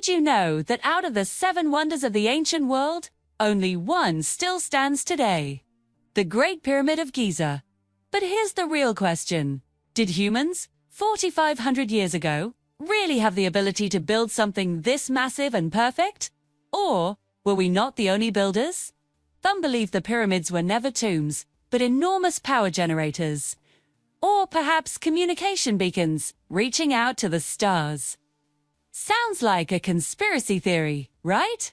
Did you know that out of the 7 wonders of the ancient world, only one still stands today? The Great Pyramid of Giza. But here's the real question. Did humans, 4,500 years ago, really have the ability to build something this massive and perfect? Or were we not the only builders? Some believe the pyramids were never tombs, but enormous power generators. Or perhaps communication beacons, reaching out to the stars. Sounds like a conspiracy theory, right?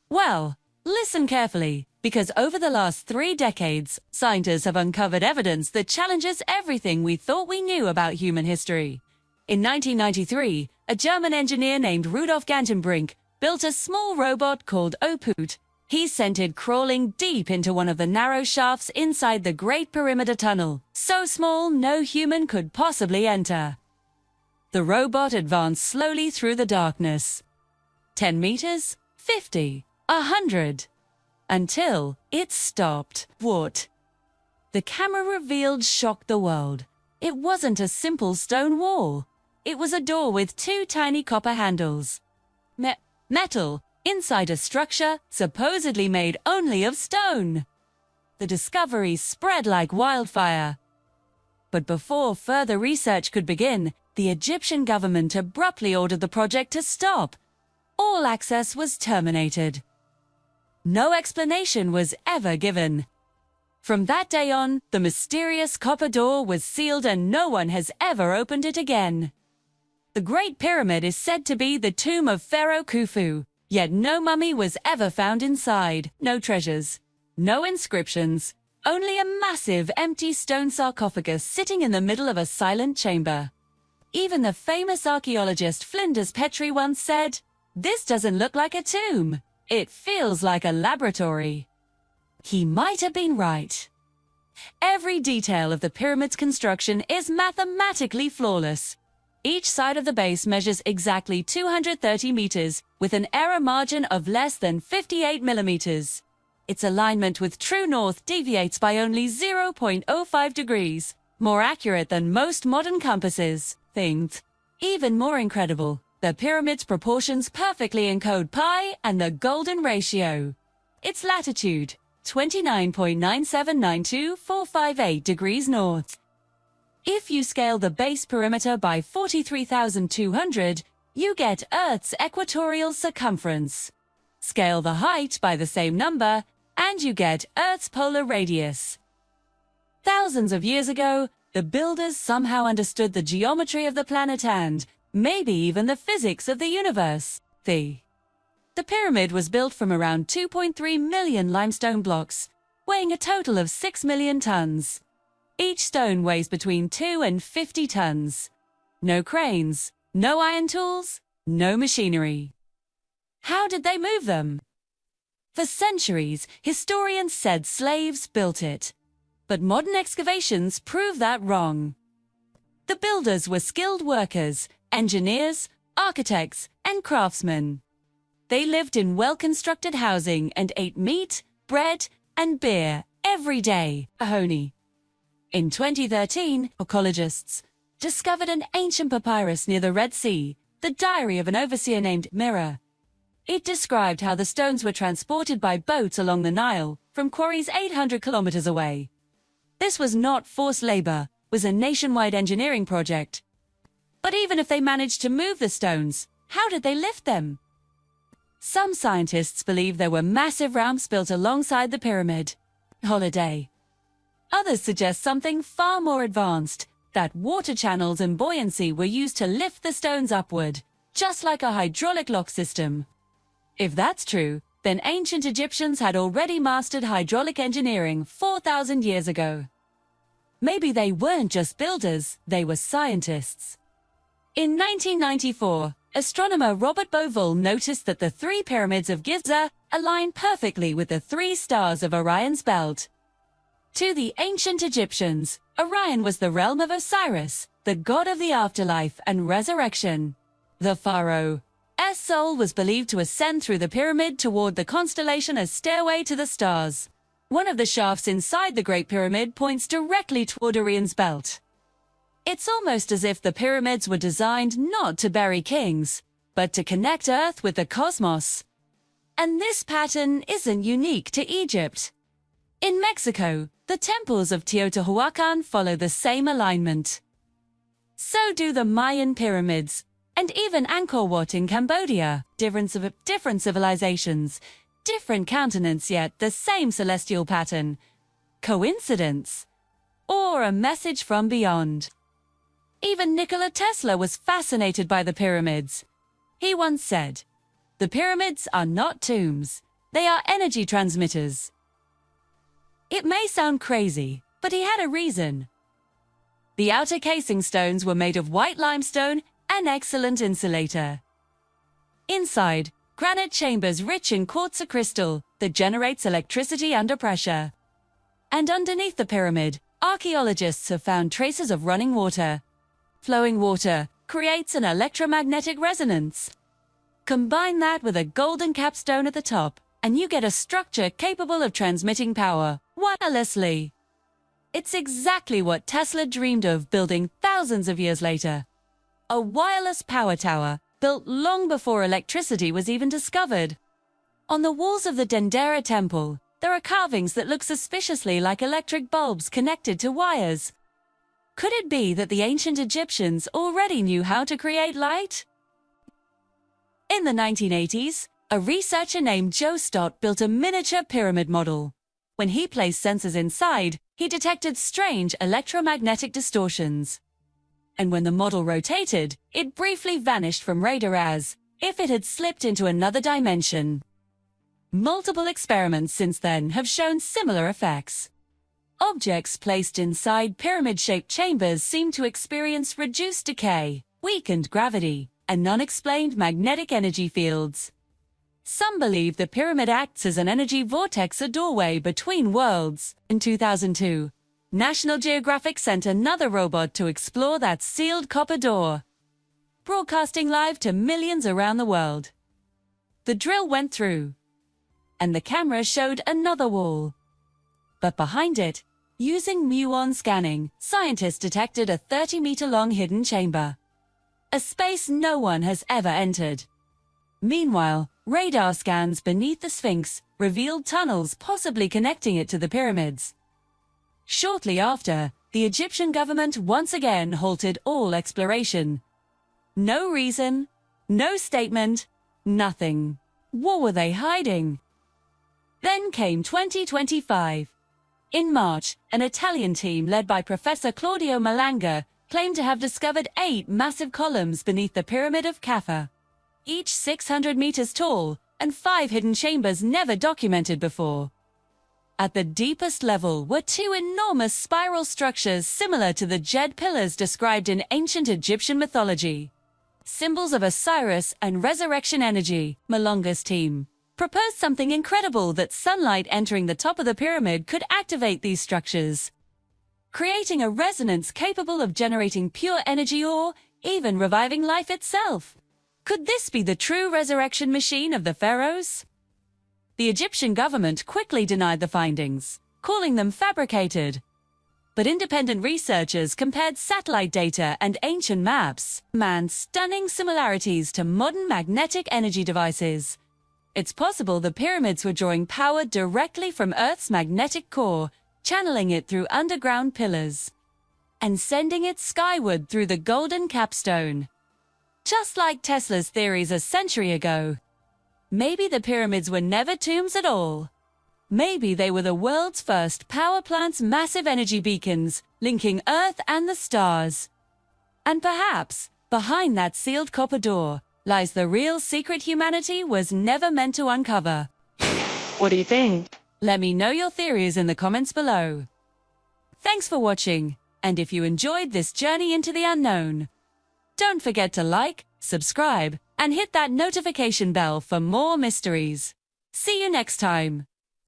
Well, listen carefully, because over the last 3 decades, scientists have uncovered evidence that challenges everything we thought we knew about human history. In 1993, a German engineer named Rudolf Gantenbrink built a small robot called Oput. He sent it crawling deep into one of the narrow shafts inside the Great Perimeter Tunnel, so small no human could possibly enter. The robot advanced slowly through the darkness. 10 meters, 50, 100, until it stopped. What? The camera revealed shocked the world. It wasn't a simple stone wall. It was a door with 2 tiny copper handles. Metal, inside a structure supposedly made only of stone. The discovery spread like wildfire. But before further research could begin, the Egyptian government abruptly ordered the project to stop. All access was terminated. No explanation was ever given. From that day on, the mysterious copper door was sealed and no one has ever opened it again. The Great Pyramid is said to be the tomb of Pharaoh Khufu, yet no mummy was ever found inside, no treasures, no inscriptions, only a massive empty stone sarcophagus sitting in the middle of a silent chamber. Even the famous archaeologist Flinders Petrie once said, "This doesn't look like a tomb. It feels like a laboratory." He might have been right. Every detail of the pyramid's construction is mathematically flawless. Each side of the base measures exactly 230 meters, with an error margin of less than 58 millimeters. Its alignment with true north deviates by only 0.05 degrees, more accurate than most modern compasses. Even more incredible, the pyramid's proportions perfectly encode pi and the golden ratio. Its latitude, 29.9792458 degrees north. If you scale the base perimeter by 43,200, you get Earth's equatorial circumference. Scale the height by the same number, and you get Earth's polar radius. Thousands of years ago, the builders somehow understood the geometry of the planet and, maybe even the physics of the universe. The pyramid was built from around 2.3 million limestone blocks, weighing a total of 6 million tons. Each stone weighs between 2 and 50 tons. No cranes, no iron tools, no machinery. How did they move them? For centuries, historians said slaves built it. But modern excavations prove that wrong. The builders were skilled workers, engineers, architects, and craftsmen. They lived in well-constructed housing and ate meat, bread, and beer every day. In 2013, archaeologists discovered an ancient papyrus near the Red Sea, the diary of an overseer named Mira. It described how the stones were transported by boats along the Nile from quarries 800 kilometers away. This was not forced labor, it was a nationwide engineering project. But even if they managed to move the stones, how did they lift them? Some scientists believe there were massive ramps built alongside the pyramid. Holiday. Others suggest something far more advanced, that water channels and buoyancy were used to lift the stones upward, just like a hydraulic lock system. If that's true, then ancient Egyptians had already mastered hydraulic engineering 4,000 years ago. Maybe they weren't just builders, they were scientists. In 1994, astronomer Robert Bovell noticed that the 3 pyramids of Giza aligned perfectly with the 3 stars of Orion's belt. To the ancient Egyptians, Orion was the realm of Osiris, the god of the afterlife and resurrection. The pharaoh's soul was believed to ascend through the pyramid toward the constellation as stairway to the stars. One of the shafts inside the Great Pyramid points directly toward Orion's belt. It's almost as if the pyramids were designed not to bury kings, but to connect Earth with the cosmos. And this pattern isn't unique to Egypt. In Mexico, the temples of Teotihuacan follow the same alignment. So do the Mayan pyramids, and even Angkor Wat in Cambodia. Different civilizations, different continents, yet the same celestial pattern. Coincidence? Or a message from beyond? Even Nikola Tesla was fascinated by the pyramids. He once said, "The pyramids are not tombs, they are energy transmitters." It may sound crazy, but he had a reason. The outer casing stones were made of white limestone, an excellent insulator. Inside, granite chambers rich in quartz crystal that generates electricity under pressure. And underneath the pyramid, archaeologists have found traces of running water. Flowing water creates an electromagnetic resonance. Combine that with a golden capstone at the top, and you get a structure capable of transmitting power wirelessly. It's exactly what Tesla dreamed of building thousands of years later. A wireless power tower built long before electricity was even discovered. On the walls of the Dendera temple, there are carvings that look suspiciously like electric bulbs connected to wires. Could it be that the ancient Egyptians already knew how to create light? In the 1980s, a researcher named Joe Stott built a miniature pyramid model. When he placed sensors inside, he detected strange electromagnetic distortions. And when the model rotated, it briefly vanished from radar as if it had slipped into another dimension. Multiple experiments since then have shown similar effects. Objects placed inside pyramid-shaped chambers seem to experience reduced decay, weakened gravity, and unexplained magnetic energy fields. Some believe the pyramid acts as an energy vortex, a doorway between worlds. In 2002, National Geographic sent another robot to explore that sealed copper door, broadcasting live to millions around the world. The drill went through, and the camera showed another wall. But behind it, using muon scanning, scientists detected a 30-meter-long hidden chamber, a space no one has ever entered. Meanwhile, radar scans beneath the Sphinx revealed tunnels possibly connecting it to the pyramids. Shortly after, the Egyptian government once again halted all exploration. No reason, no statement, nothing. What were they hiding? Then came 2025. In March, an Italian team led by Professor Claudio Malanga claimed to have discovered 8 massive columns beneath the Pyramid of Khafre, each 600 meters tall, and 5 hidden chambers never documented before. At the deepest level were 2 enormous spiral structures similar to the Djed pillars described in ancient Egyptian mythology, symbols of Osiris and resurrection energy. Malanga's team proposed something incredible, that sunlight entering the top of the pyramid could activate these structures, creating a resonance capable of generating pure energy or even reviving life itself. Could this be the true resurrection machine of the pharaohs? The Egyptian government quickly denied the findings, calling them fabricated. But independent researchers compared satellite data and ancient maps, found stunning similarities to modern magnetic energy devices. It's possible the pyramids were drawing power directly from Earth's magnetic core, channeling it through underground pillars, and sending it skyward through the golden capstone. Just like Tesla's theories a century ago. Maybe the pyramids were never tombs at all. Maybe they were the world's first power plant's massive energy beacons, linking Earth and the stars. And perhaps, behind that sealed copper door, lies the real secret humanity was never meant to uncover. What do you think? Let me know your theories in the comments below. Thanks for watching, and if you enjoyed this journey into the unknown, don't forget to like, subscribe, and hit that notification bell for more mysteries. See you next time.